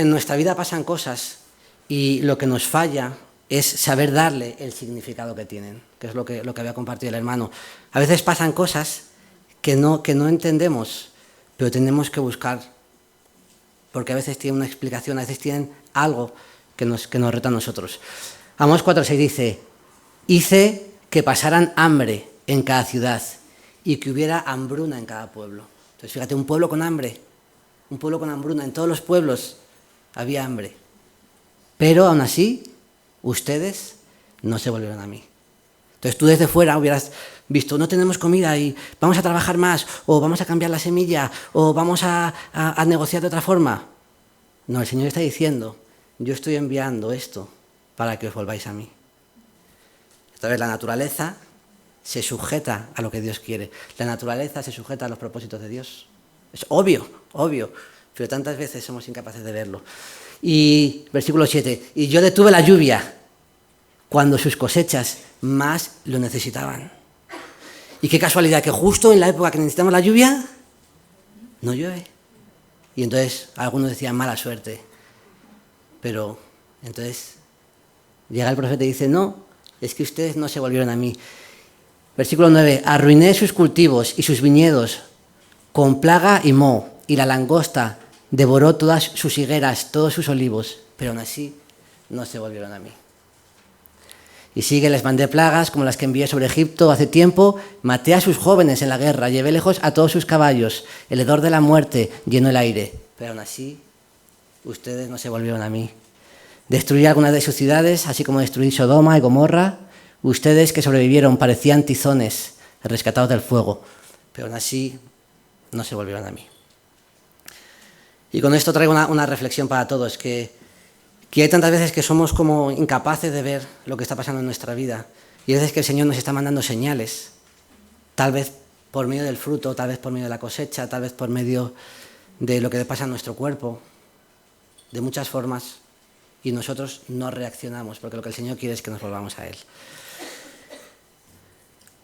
en nuestra vida pasan cosas y lo que nos falla es saber darle el significado que tienen, que es lo que había compartido el hermano. A veces pasan cosas que no entendemos, pero tenemos que buscar, porque a veces tienen una explicación, a veces tienen algo que nos reta a nosotros. Amós 4:6 dice: hice que pasaran hambre en cada ciudad y que hubiera hambruna en cada pueblo. Entonces fíjate, un pueblo con hambre, un pueblo con hambruna, en todos los pueblos había hambre. Pero aún así, ustedes no se volvieron a mí. Entonces tú desde fuera hubieras visto, no tenemos comida y vamos a trabajar más, o vamos a cambiar la semilla, o vamos a negociar de otra forma. No, el Señor está diciendo, yo estoy enviando esto para que os volváis a mí. Entonces la naturaleza se sujeta a lo que Dios quiere. La naturaleza se sujeta a los propósitos de Dios. Es obvio, pero tantas veces somos incapaces de verlo. Y versículo 7, y yo detuve la lluvia cuando sus cosechas más lo necesitaban. Y qué casualidad que justo en la época que necesitamos la lluvia, no llueve. Y entonces algunos decían mala suerte. Pero entonces llega el profeta y dice, no, es que ustedes no se volvieron a mí. Versículo 9, arruiné sus cultivos y sus viñedos con plaga y moho, y la langosta devoró todas sus higueras, todos sus olivos, pero aún así no se volvieron a mí. Y sigue, les mandé plagas como las que envié sobre Egipto hace tiempo, maté a sus jóvenes en la guerra, llevé lejos a todos sus caballos, el hedor de la muerte llenó el aire, pero aún así ustedes no se volvieron a mí. Destruí algunas de sus ciudades, así como destruí Sodoma y Gomorra. Ustedes que sobrevivieron parecían tizones rescatados del fuego, pero aún así no se volvieron a mí. Y con esto traigo una reflexión para todos, que hay tantas veces que somos como incapaces de ver lo que está pasando en nuestra vida. Y hay veces que el Señor nos está mandando señales, tal vez por medio del fruto, tal vez por medio de la cosecha, tal vez por medio de lo que le pasa a nuestro cuerpo, de muchas formas, y nosotros no reaccionamos, porque lo que el Señor quiere es que nos volvamos a Él.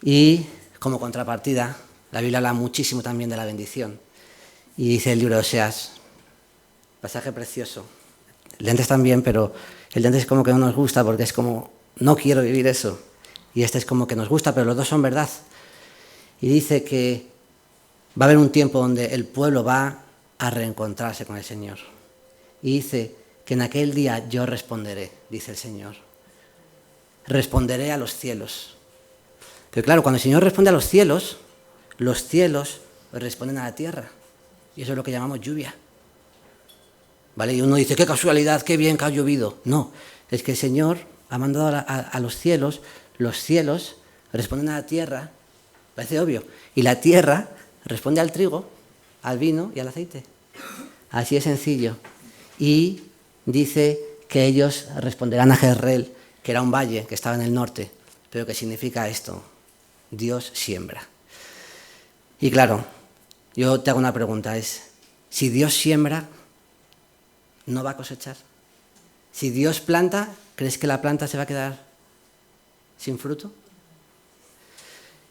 Y como contrapartida, la Biblia habla muchísimo también de la bendición. Y dice el libro de Oseas, pasaje precioso. El de antes también, pero el de antes es como que no nos gusta porque es como, no quiero vivir eso. Y este es como que nos gusta, pero los dos son verdad. Y dice que va a haber un tiempo donde el pueblo va a reencontrarse con el Señor. Y dice que en aquel día yo responderé, dice el Señor. Responderé a los cielos. Pero claro, cuando el Señor responde a los cielos responden a la tierra. Y eso es lo que llamamos lluvia. ¿Vale? Y uno dice, qué casualidad, qué bien que ha llovido. No, es que el Señor ha mandado a los cielos responden a la tierra, parece obvio, y la tierra responde al trigo, al vino y al aceite. Así es sencillo. Y dice que ellos responderán a Jezreel, que era un valle que estaba en el norte, pero que significa esto, Dios siembra. Y claro, yo te hago una pregunta, es, si Dios siembra, ¿no va a cosechar? Si Dios planta, ¿crees que la planta se va a quedar sin fruto?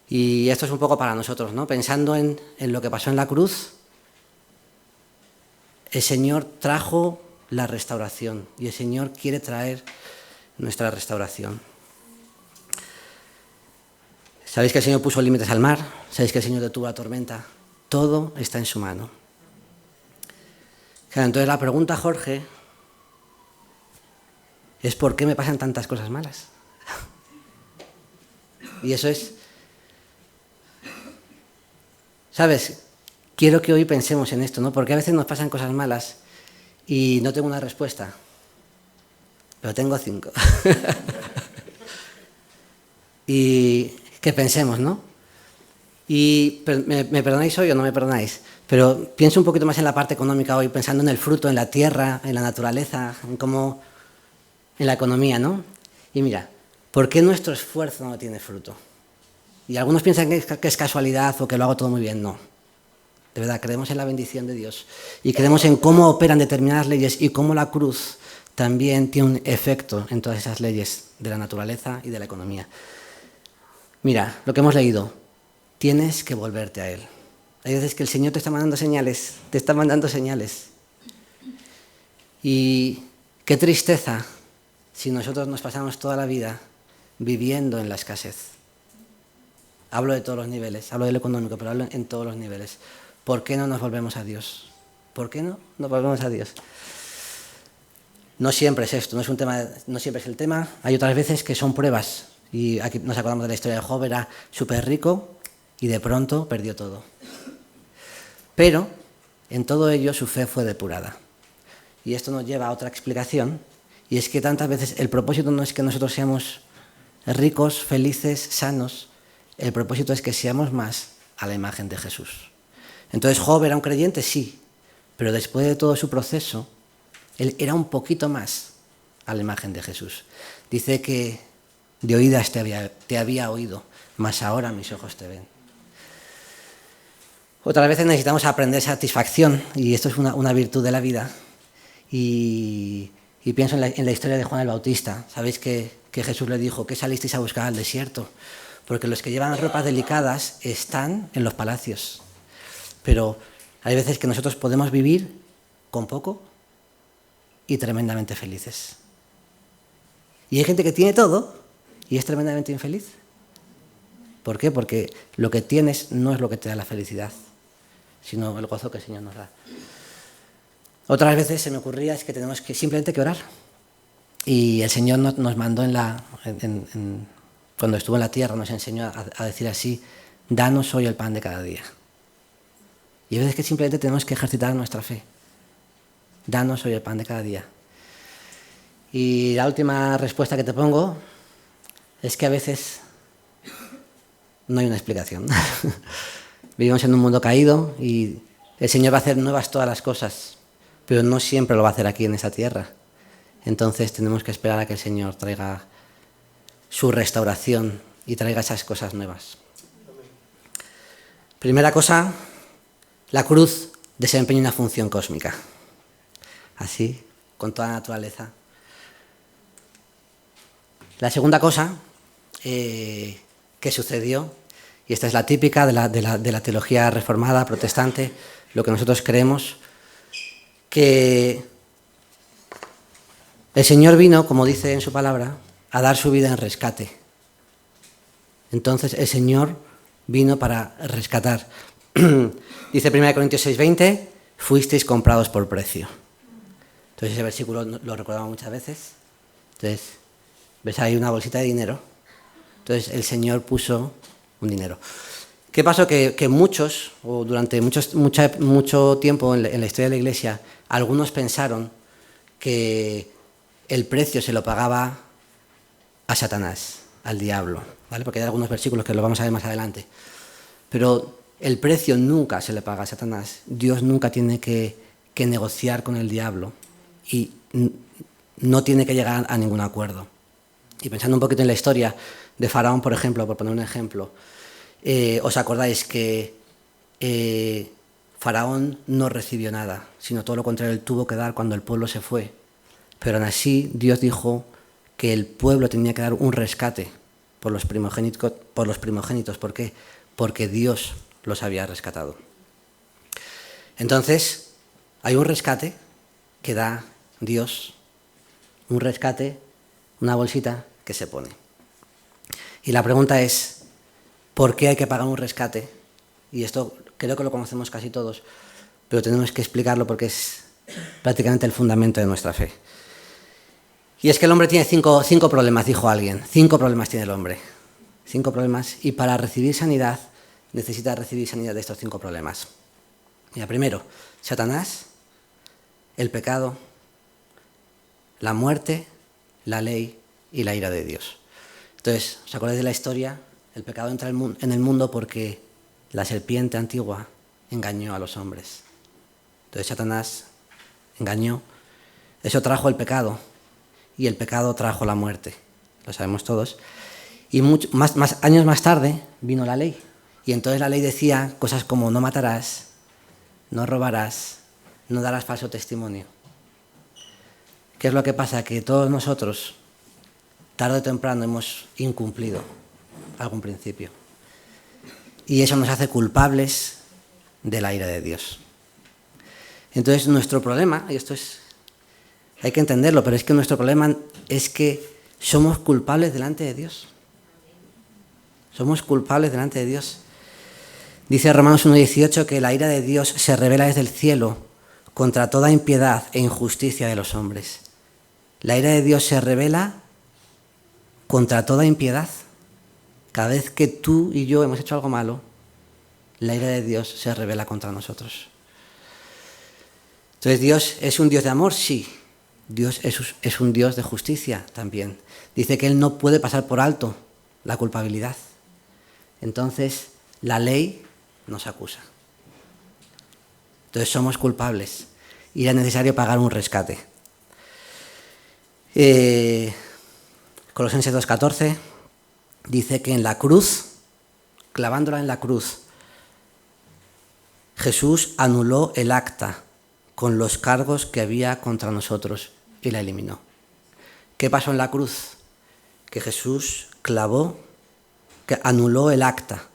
Y esto es un poco para nosotros, ¿no? Pensando en lo que pasó en la cruz, el Señor trajo la restauración y el Señor quiere traer nuestra restauración. ¿Sabéis que el Señor puso límites al mar? ¿Sabéis que el Señor detuvo la tormenta? Todo está en su mano. Claro, entonces la pregunta, Jorge, es ¿por qué me pasan tantas cosas malas? Y eso es, ¿sabes? Quiero que hoy pensemos en esto, ¿no? Porque a veces nos pasan cosas malas y no tengo una respuesta, pero tengo 5. Y que pensemos, ¿no? Y ¿me perdonáis hoy o no me perdonáis? Pero pienso un poquito más en la parte económica hoy, pensando en el fruto, en la tierra, en la naturaleza, en cómo, en la economía, ¿no? Y mira, ¿por qué nuestro esfuerzo no tiene fruto? Y algunos piensan que es casualidad o que lo hago todo muy bien. No. De verdad, creemos en la bendición de Dios y creemos en cómo operan determinadas leyes y cómo la cruz también tiene un efecto en todas esas leyes de la naturaleza y de la economía. Mira, lo que hemos leído, tienes que volverte a Él. Hay veces que el Señor te está mandando señales, Y qué tristeza si nosotros nos pasamos toda la vida viviendo en la escasez. Hablo de todos los niveles, hablo del económico, pero hablo en todos los niveles. ¿Por qué no nos volvemos a Dios? ¿Por qué no nos volvemos a Dios? No siempre es esto, no siempre es el tema. Hay otras veces que son pruebas. Y aquí nos acordamos de la historia de Job, era súper rico y de pronto perdió todo. Pero en todo ello su fe fue depurada. Y esto nos lleva a otra explicación, y es que tantas veces el propósito no es que nosotros seamos ricos, felices, sanos. El propósito es que seamos más a la imagen de Jesús. Entonces Job era un creyente, sí, pero después de todo su proceso, él era un poquito más a la imagen de Jesús. Dice que de oídas te había oído, mas ahora mis ojos te ven. Otras veces necesitamos aprender satisfacción, y esto es una virtud de la vida. Y pienso en la historia de Juan el Bautista. Sabéis que Jesús le dijo, ¿qué salisteis a buscar al desierto? Porque los que llevan ropas delicadas están en los palacios. Pero hay veces que nosotros podemos vivir con poco y tremendamente felices. Y hay gente que tiene todo y es tremendamente infeliz. ¿Por qué? Porque lo que tienes no es lo que te da la felicidad, sino el gozo que el Señor nos da. Otras veces se me ocurría es que tenemos que simplemente que orar. Y el Señor nos mandó cuando estuvo en la tierra, nos enseñó a decir así, danos hoy el pan de cada día. Y hay veces que simplemente tenemos que ejercitar nuestra fe. Danos hoy el pan de cada día. Y la última respuesta que te pongo es que a veces no hay una explicación. Vivimos en un mundo caído y el Señor va a hacer nuevas todas las cosas, pero no siempre lo va a hacer aquí en esa tierra. Entonces tenemos que esperar a que el Señor traiga su restauración y traiga esas cosas nuevas. Primera cosa, la cruz desempeña una función cósmica. Así, con toda la naturaleza. La segunda cosa que sucedió, y esta es la típica de la teología reformada, protestante, lo que nosotros creemos, que el Señor vino, como dice en su palabra, a dar su vida en rescate. Entonces el Señor vino para rescatar. Dice 1 Corintios 6:20, fuisteis comprados por precio. Entonces ese versículo lo recordamos muchas veces. Entonces, ves ahí una bolsita de dinero. Entonces el Señor puso un dinero. ¿Qué pasó? Que muchos, o durante mucho tiempo en la historia de la Iglesia, algunos pensaron que el precio se lo pagaba a Satanás, al diablo, ¿vale? Porque hay algunos versículos que lo vamos a ver más adelante. Pero el precio nunca se le paga a Satanás. Dios nunca tiene que negociar con el diablo y no tiene que llegar a ningún acuerdo. Y pensando un poquito en la historia de Faraón, por ejemplo, por poner un ejemplo, ¿os acordáis que Faraón no recibió nada, sino todo lo contrario, él tuvo que dar cuando el pueblo se fue? Pero aún así Dios dijo que el pueblo tenía que dar un rescate por los primogénitos. ¿Por qué? Porque Dios los había rescatado. Entonces, hay un rescate que da Dios, un rescate, una bolsita que se pone. Y la pregunta es, ¿por qué hay que pagar un rescate? Y esto creo que lo conocemos casi todos, pero tenemos que explicarlo porque es prácticamente el fundamento de nuestra fe. Y es que el hombre tiene cinco problemas, dijo alguien. 5 problemas tiene el hombre. 5 problemas. Y para recibir sanidad, necesita recibir sanidad de estos 5 problemas. Mira, primero, Satanás, el pecado, la muerte, la ley y la ira de Dios. Entonces, ¿os acordáis de la historia? El pecado entra en el mundo porque la serpiente antigua engañó a los hombres. Entonces Satanás engañó. Eso trajo el pecado. Y el pecado trajo la muerte. Lo sabemos todos. Y años más tarde vino la ley. Y entonces la ley decía cosas como no matarás, no robarás, no darás falso testimonio. ¿Qué es lo que pasa? Que todos nosotros, tarde o temprano, hemos incumplido algún principio. Y eso nos hace culpables de la ira de Dios. Entonces nuestro problema, y esto es Hay que entenderlo, pero es que nuestro problema es que somos culpables delante de Dios. Somos culpables delante de Dios. Dice Romanos 1:18 que la ira de Dios se revela desde el cielo contra toda impiedad e injusticia de los hombres. La ira de Dios se revela contra toda impiedad. Cada vez que tú y yo hemos hecho algo malo, la ira de Dios se revela contra nosotros. Entonces, ¿Dios es un Dios de amor? Sí. Dios es un Dios de justicia también. Dice que Él no puede pasar por alto la culpabilidad. Entonces, la ley nos acusa. Entonces, somos culpables y era necesario pagar un rescate. Colosenses 2:14 dice que en la cruz, clavándola en la cruz, Jesús anuló el acta con los cargos que había contra nosotros y la eliminó. ¿Qué pasó en la cruz? Que Jesús que anuló el acta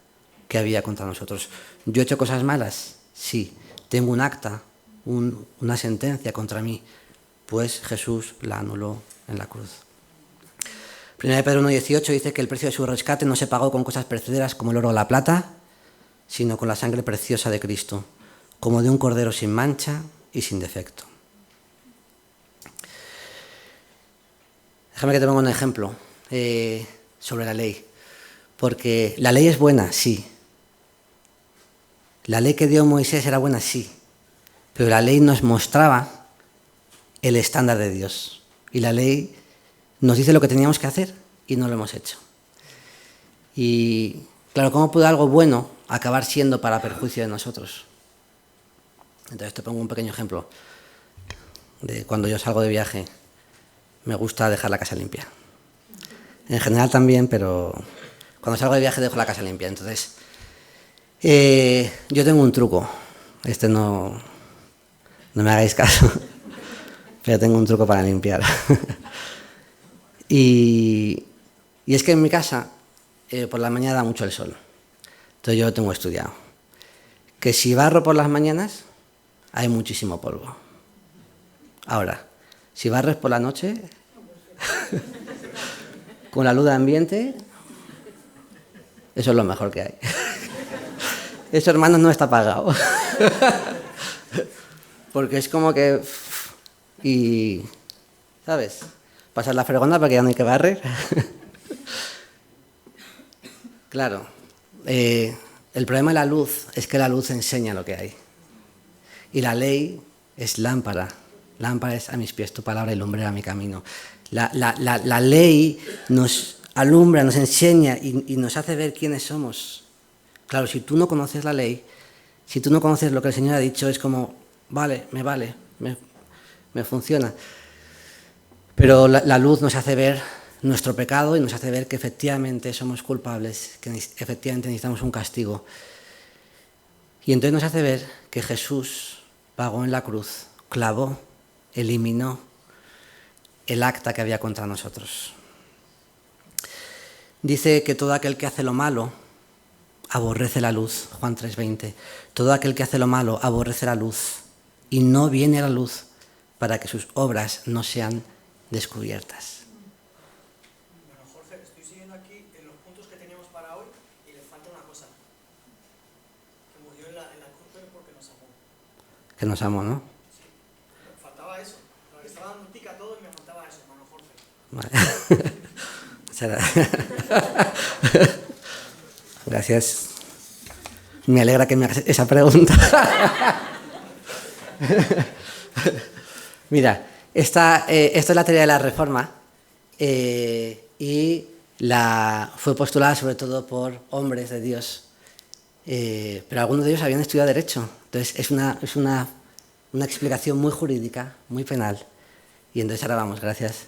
que había contra nosotros. ¿Yo he hecho cosas malas? Sí. ¿Tengo un acta, una sentencia contra mí? Pues Jesús la anuló en la cruz. 1 Pedro 1:18 dice que el precio de su rescate no se pagó con cosas perecederas como el oro o la plata, sino con la sangre preciosa de Cristo, como de un cordero sin mancha y sin defecto. Déjame que te ponga un ejemplo sobre la ley. Porque la ley es buena, sí. La ley que dio Moisés era buena, sí. Pero la ley nos mostraba el estándar de Dios. Y la ley nos dice lo que teníamos que hacer y no lo hemos hecho. Y claro, ¿cómo puede algo bueno acabar siendo para perjuicio de nosotros? Entonces te pongo un pequeño ejemplo. De cuando yo salgo de viaje, me gusta dejar la casa limpia. En general también, pero cuando salgo de viaje dejo la casa limpia. Entonces, yo tengo un truco. No me hagáis caso, pero tengo un truco para limpiar. y es que en mi casa, por la mañana da mucho el sol. Entonces yo lo tengo estudiado. Que si barro por las mañanas, hay muchísimo polvo. Ahora, si barres por la noche, con la luz de ambiente, eso es lo mejor que hay. Eso, hermanos, no está pagado. Porque es como que... Y... ¿Sabes? Pasar la fregona porque ya no hay que barrer. Claro. El problema de la luz es que la luz enseña lo que hay. Y la ley es lámpara. Lámpara es a mis pies tu palabra y lumbrera mi camino. La ley nos alumbra, nos enseña y nos hace ver quiénes somos. Claro, si tú no conoces la ley, si tú no conoces lo que el Señor ha dicho, es como, vale, me funciona. Pero la luz nos hace ver nuestro pecado y nos hace ver que efectivamente somos culpables, que efectivamente necesitamos un castigo. Y entonces nos hace ver que Jesús pagó en la cruz, clavó, eliminó el acta que había contra nosotros. Dice que todo aquel que hace lo malo aborrece la luz, Juan 3:20. Todo aquel que hace lo malo aborrece la luz y no viene a la luz para que sus obras no sean descubiertas. Bueno, Jorge, estoy siguiendo aquí en los puntos que teníamos para hoy y le falta una cosa. Que murió en la cruz pero porque nos amó. Que nos amó, ¿no? Sí, faltaba eso. Estaba dando tica todo y me faltaba eso, hermano Jorge. Vale. Gracias. Me alegra que me hagas esa pregunta. Mira, esto es la teoría de la Reforma y fue postulada sobre todo por hombres de Dios, pero algunos de ellos habían estudiado Derecho. Entonces es una explicación muy jurídica, muy penal. Y entonces ahora vamos, gracias,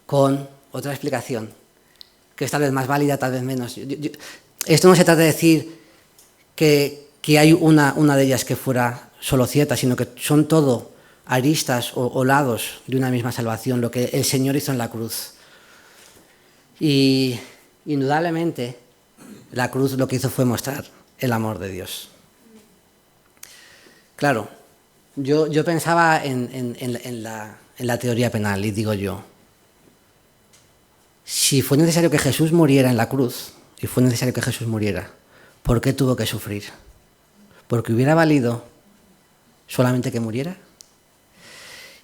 con otra explicación, que es tal vez más válida, tal vez menos. Esto no se trata de decir que hay una de ellas que fuera solo cierta, sino que son todo aristas o lados de una misma salvación, lo que el Señor hizo en la cruz. Y indudablemente la cruz lo que hizo fue mostrar el amor de Dios. Claro, yo pensaba en en la teoría penal y digo yo, si fue necesario que Jesús muriera en la cruz, y fue necesario que Jesús muriera, ¿por qué tuvo que sufrir? ¿Porque hubiera valido solamente que muriera?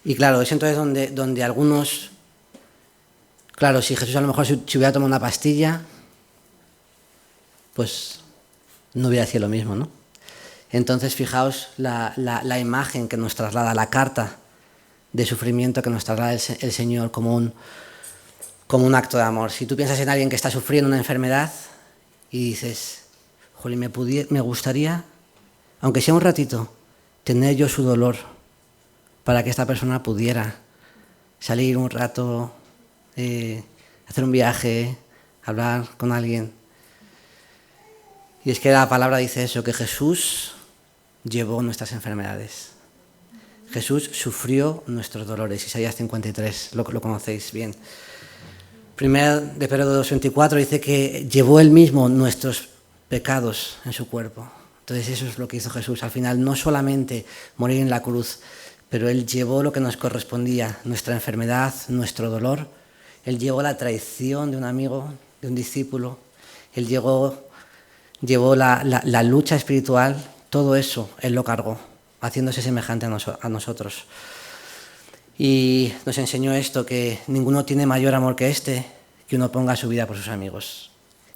Y claro, es entonces donde algunos, claro, si Jesús a lo mejor si hubiera tomado una pastilla, pues no hubiera sido lo mismo, ¿no? Entonces fijaos la imagen que nos traslada, la carta de sufrimiento que nos traslada el Señor como un acto de amor. Si tú piensas en alguien que está sufriendo una enfermedad y dices, jolín, me gustaría, aunque sea un ratito, tener yo su dolor para que esta persona pudiera salir un rato, hacer un viaje, hablar con alguien. Y es que la palabra dice eso, que Jesús llevó nuestras enfermedades. Jesús sufrió nuestros dolores. Isaías 53, lo conocéis bien. Primera de Pedro 2:24 dice que llevó él mismo nuestros pecados en su cuerpo. Entonces eso es lo que hizo Jesús. Al final no solamente morir en la cruz, pero él llevó lo que nos correspondía, nuestra enfermedad, nuestro dolor. Él llevó la traición de un amigo, de un discípulo. Él llevó la lucha espiritual. Todo eso él lo cargó, haciéndose semejante a nosotros. Y nos enseñó esto, que ninguno tiene mayor amor que este, que uno ponga su vida por sus amigos.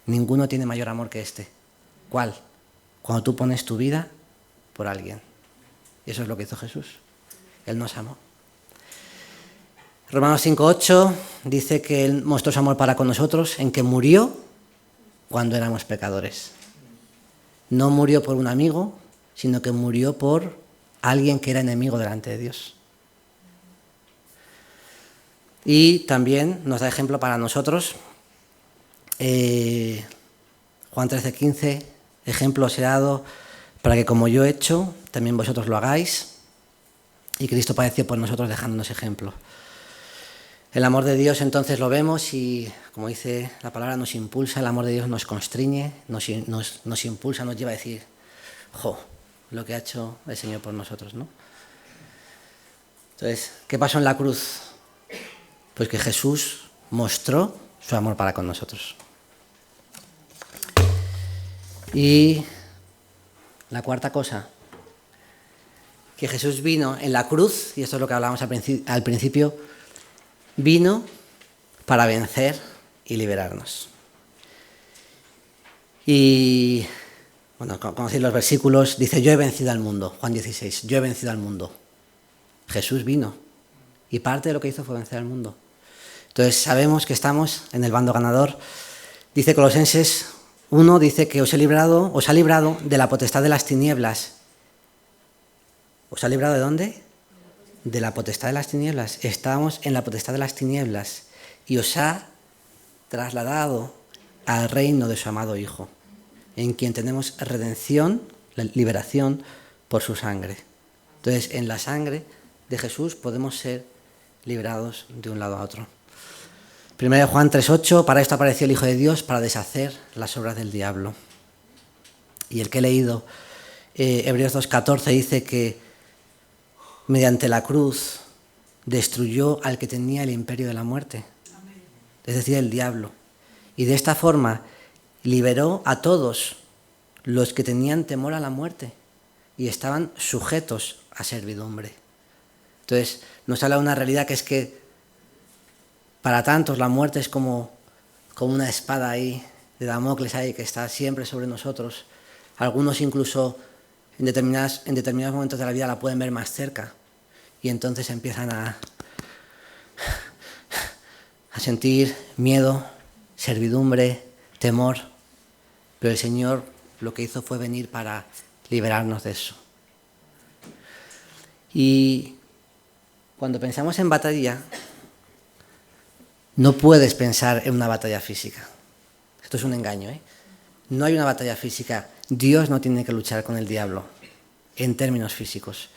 Ninguno tiene mayor amor que este. ¿Cuál? Cuando tú pones tu vida por alguien. Y eso es lo que hizo Jesús. Él nos amó. Romanos 5:8 dice que Él mostró su amor para con nosotros en que murió cuando éramos pecadores. No murió por un amigo, sino que murió por alguien que era enemigo delante de Dios. Y también nos da ejemplo para nosotros. Juan 13:15, ejemplo os he dado para que como yo he hecho, también vosotros lo hagáis. Y Cristo padeció por nosotros dejándonos ejemplo. El amor de Dios entonces lo vemos y, como dice la palabra, nos impulsa, el amor de Dios nos constriñe, nos impulsa, nos lleva a decir, lo que ha hecho el Señor por nosotros, ¿no? Entonces, ¿qué pasó en la cruz? Pues que Jesús mostró su amor para con nosotros. Y la cuarta cosa, que Jesús vino en la cruz, y esto es lo que hablábamos al principio, vino para vencer y liberarnos. Y, bueno, conocéis los versículos, dice, yo he vencido al mundo, Juan 16, yo he vencido al mundo. Jesús vino, y parte de lo que hizo fue vencer al mundo. Entonces sabemos que estamos en el bando ganador. Dice Colosenses 1, dice que os ha librado de la potestad de las tinieblas. ¿Os ha librado de dónde? De la potestad de las tinieblas. Estábamos en la potestad de las tinieblas y os ha trasladado al reino de su amado Hijo, en quien tenemos redención, la liberación por su sangre. Entonces, en la sangre de Jesús podemos ser liberados de un lado a otro. 1 Juan 3:8, para esto apareció el Hijo de Dios, para deshacer las obras del diablo. Y el que he leído, Hebreos 2:14, dice que mediante la cruz destruyó al que tenía el imperio de la muerte, es decir, el diablo. Y de esta forma liberó a todos los que tenían temor a la muerte y estaban sujetos a servidumbre. Entonces, nos habla de una realidad que es que para tantos la muerte es como una espada ahí, de Damocles ahí, que está siempre sobre nosotros. Algunos incluso en determinados momentos de la vida la pueden ver más cerca y entonces empiezan a sentir miedo, servidumbre, temor. Pero el Señor lo que hizo fue venir para liberarnos de eso. Y cuando pensamos en batalla, no puedes pensar en una batalla física. Esto es un engaño, ¿eh? No hay una batalla física. Dios no tiene que luchar con el diablo en términos físicos.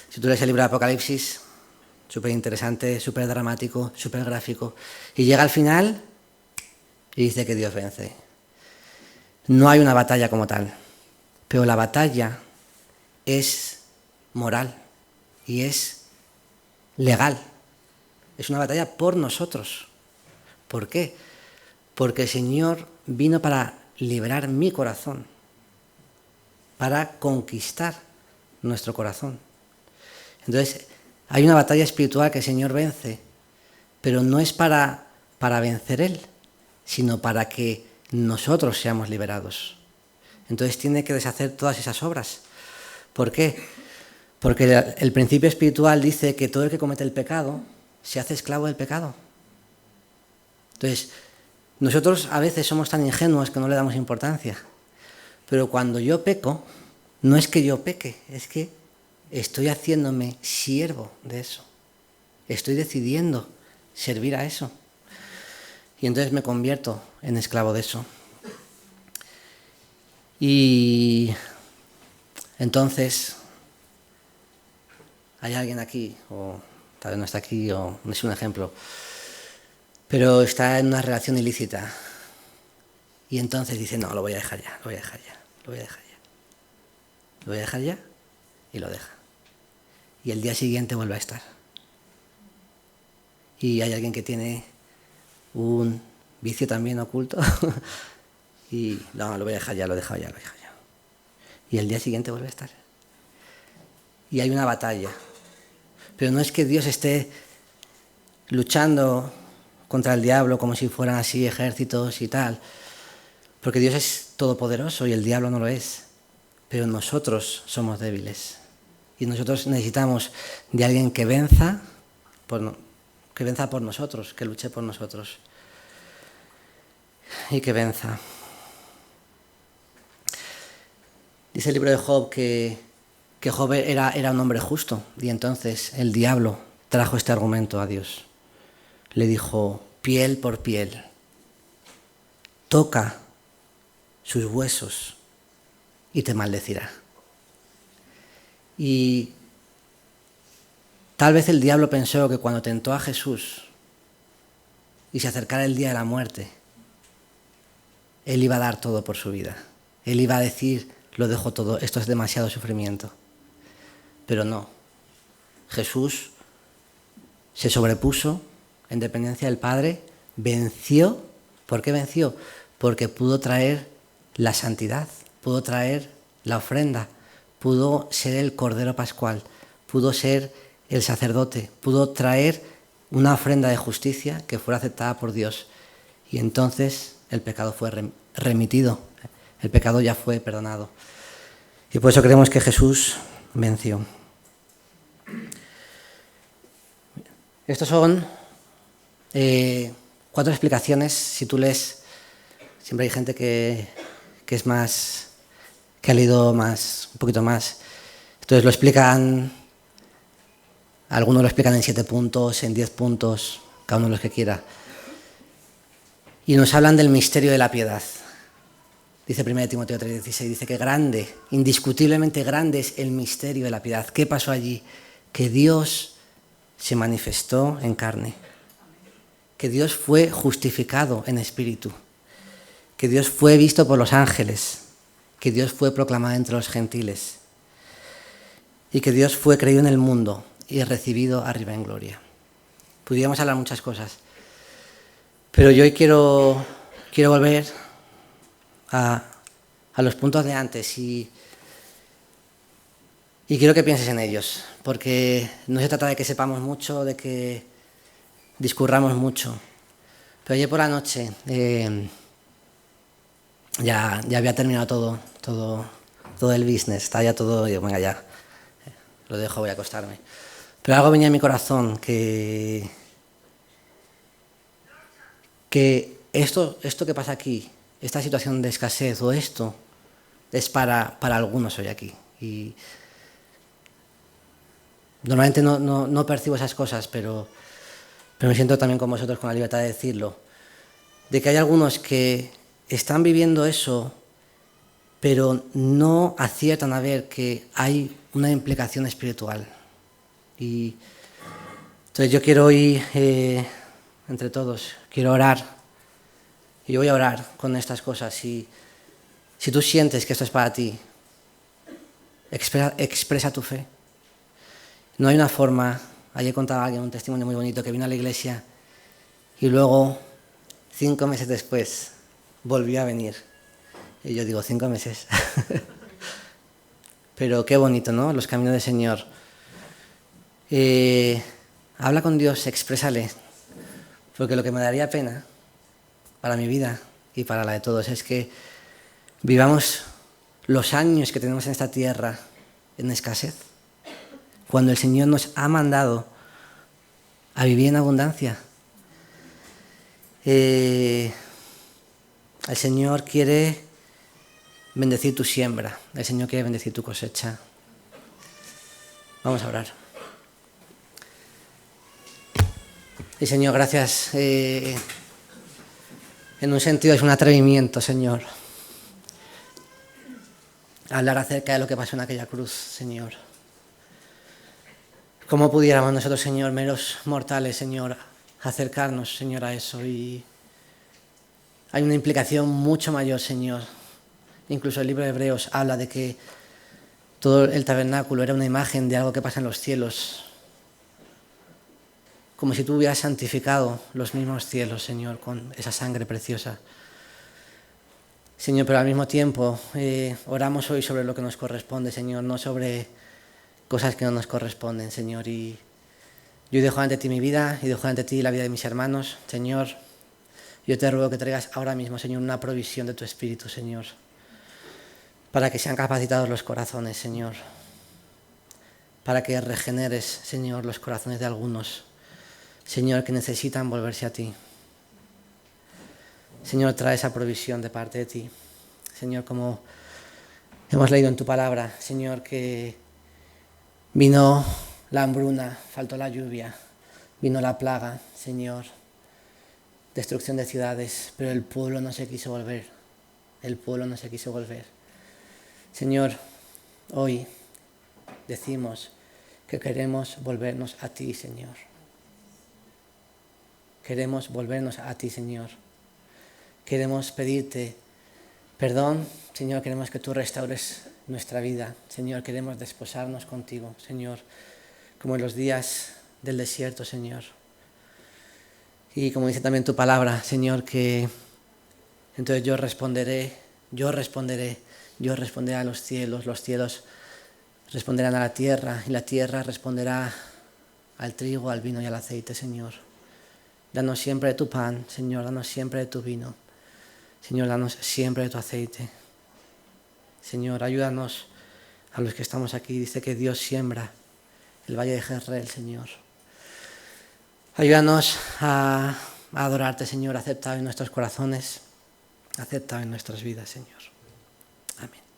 Si tú lees el libro de Apocalipsis, súper interesante, súper dramático, súper gráfico, y llega al final y dice que Dios vence. No hay una batalla como tal, pero la batalla es moral y es legal. es una batalla por nosotros. ¿Por qué? Porque el Señor vino para liberar mi corazón, para conquistar nuestro corazón. Entonces, hay una batalla espiritual que el Señor vence, pero no es para vencer Él, sino para que nosotros seamos liberados. Entonces tiene que deshacer todas esas obras. ¿Por qué? Porque el principio espiritual dice que todo el que comete el pecado se hace esclavo del pecado. Entonces, nosotros a veces somos tan ingenuos que no le damos importancia. Pero cuando yo peco, no es que yo peque, es que estoy haciéndome siervo de eso. Estoy decidiendo servir a eso. Y entonces me convierto en esclavo de eso. Y entonces, hay alguien aquí, o tal vez no está aquí, o no es un ejemplo, pero está en una relación ilícita. Y entonces dice, no, lo voy a dejar ya, lo voy a dejar ya, lo voy a dejar ya. Lo voy a dejar ya, y lo deja. Y el día siguiente vuelve a estar. Y hay alguien que tiene un vicio también oculto y no, lo voy a dejar ya, lo he dejado ya, lo he dejado ya. Y el día siguiente vuelve a estar. Y hay una batalla. Pero no es que Dios esté luchando contra el diablo como si fueran así ejércitos y tal, porque Dios es todopoderoso y el diablo no lo es. Pero nosotros somos débiles y nosotros necesitamos de alguien que venza por nosotros, que luche por nosotros y que venza. Dice el libro de Job que Job era un hombre justo y entonces el diablo trajo este argumento a Dios. Le dijo, piel por piel, toca sus huesos y te maldecirá. Y tal vez el diablo pensó que cuando tentó a Jesús y se acercara el día de la muerte, Él iba a dar todo por su vida. Él iba a decir, lo dejo todo, esto es demasiado sufrimiento. Pero no. Jesús se sobrepuso en dependencia del Padre, venció. ¿Por qué venció? Porque pudo traer la santidad, pudo traer la ofrenda, pudo ser el Cordero Pascual, pudo ser el sacerdote, pudo traer una ofrenda de justicia que fuera aceptada por Dios. Y entonces el pecado fue remitido, el pecado ya fue perdonado. Y por eso creemos que Jesús venció. Estos son 4 explicaciones. Si tú lees, siempre hay gente que es más, que ha leído más, un poquito más. Entonces lo explican, algunos lo explican en 7 puntos, en 10 puntos, cada uno de los que quiera. Y nos hablan del misterio de la piedad. Dice 1 Timoteo 3:16, dice que grande, indiscutiblemente grande es el misterio de la piedad. ¿Qué pasó allí? Que Dios se manifestó en carne, que Dios fue justificado en espíritu, que Dios fue visto por los ángeles, que Dios fue proclamado entre los gentiles y que Dios fue creído en el mundo y recibido arriba en gloria. Podríamos hablar muchas cosas, pero yo hoy quiero volver a los puntos de antes y quiero que pienses en ellos, porque no se trata de que sepamos mucho, de que discurramos mucho. Pero ayer por la noche ya había terminado todo el business, está ya todo, digo, venga ya, lo dejo, voy a acostarme. Pero algo venía en mi corazón que esto que pasa aquí, esta situación de escasez o esto, es para algunos hoy aquí. Y normalmente no percibo esas cosas, pero me siento también con vosotros con la libertad de decirlo, de que hay algunos que están viviendo eso, pero no aciertan a ver que hay una implicación espiritual. Y entonces yo quiero hoy, entre todos, quiero orar. Y yo voy a orar con estas cosas. Y si tú sientes que esto es para ti, expresa tu fe. No hay una forma Ayer contaba alguien un testimonio muy bonito que vino a la iglesia y luego, 5 meses después, volvió a venir. Y yo digo, 5 meses. Pero qué bonito, ¿no? Los caminos del Señor. Habla con Dios, exprésale. Porque lo que me daría pena para mi vida y para la de todos es que vivamos los años que tenemos en esta tierra en escasez, cuando el Señor nos ha mandado a vivir en abundancia. El Señor quiere bendecir tu siembra, el Señor quiere bendecir tu cosecha. Vamos a orar. Y Señor, gracias. En un sentido es un atrevimiento, Señor, hablar acerca de lo que pasó en aquella cruz, Señor. ¿Cómo pudiéramos nosotros, Señor, meros mortales, Señor, acercarnos, Señor, a eso? Y hay una implicación mucho mayor, Señor. Incluso el libro de Hebreos habla de que todo el tabernáculo era una imagen de algo que pasa en los cielos. Como si tú hubieras santificado los mismos cielos, Señor, con esa sangre preciosa. Señor, pero al mismo tiempo oramos hoy sobre lo que nos corresponde, Señor, no sobre cosas que no nos corresponden, Señor. Y yo dejo ante ti mi vida y dejo ante ti la vida de mis hermanos, Señor. Yo te ruego que traigas ahora mismo, Señor, una provisión de tu Espíritu, Señor, para que sean capacitados los corazones, Señor, para que regeneres, Señor, los corazones de algunos, Señor, que necesitan volverse a ti. Señor, trae esa provisión de parte de ti. Señor, como hemos leído en tu palabra, Señor, que vino la hambruna, faltó la lluvia, vino la plaga, Señor, destrucción de ciudades, pero el pueblo no se quiso volver. El pueblo no se quiso volver. Señor, hoy decimos que queremos volvernos a ti, Señor. Queremos volvernos a ti, Señor. Queremos pedirte perdón, Señor, queremos que tú restaures nuestra vida. Señor, queremos desposarnos contigo, Señor, como en los días del desierto, Señor. Y como dice también tu palabra, Señor, que entonces yo responderé a los cielos responderán a la tierra y la tierra responderá al trigo, al vino y al aceite, Señor. Danos siempre de tu pan, Señor, danos siempre de tu vino. Señor, danos siempre de tu aceite. Señor, ayúdanos a los que estamos aquí. Dice que Dios siembra el valle de Jezreel, Señor. Ayúdanos a adorarte, Señor, aceptado en nuestros corazones, aceptado en nuestras vidas, Señor. Amén.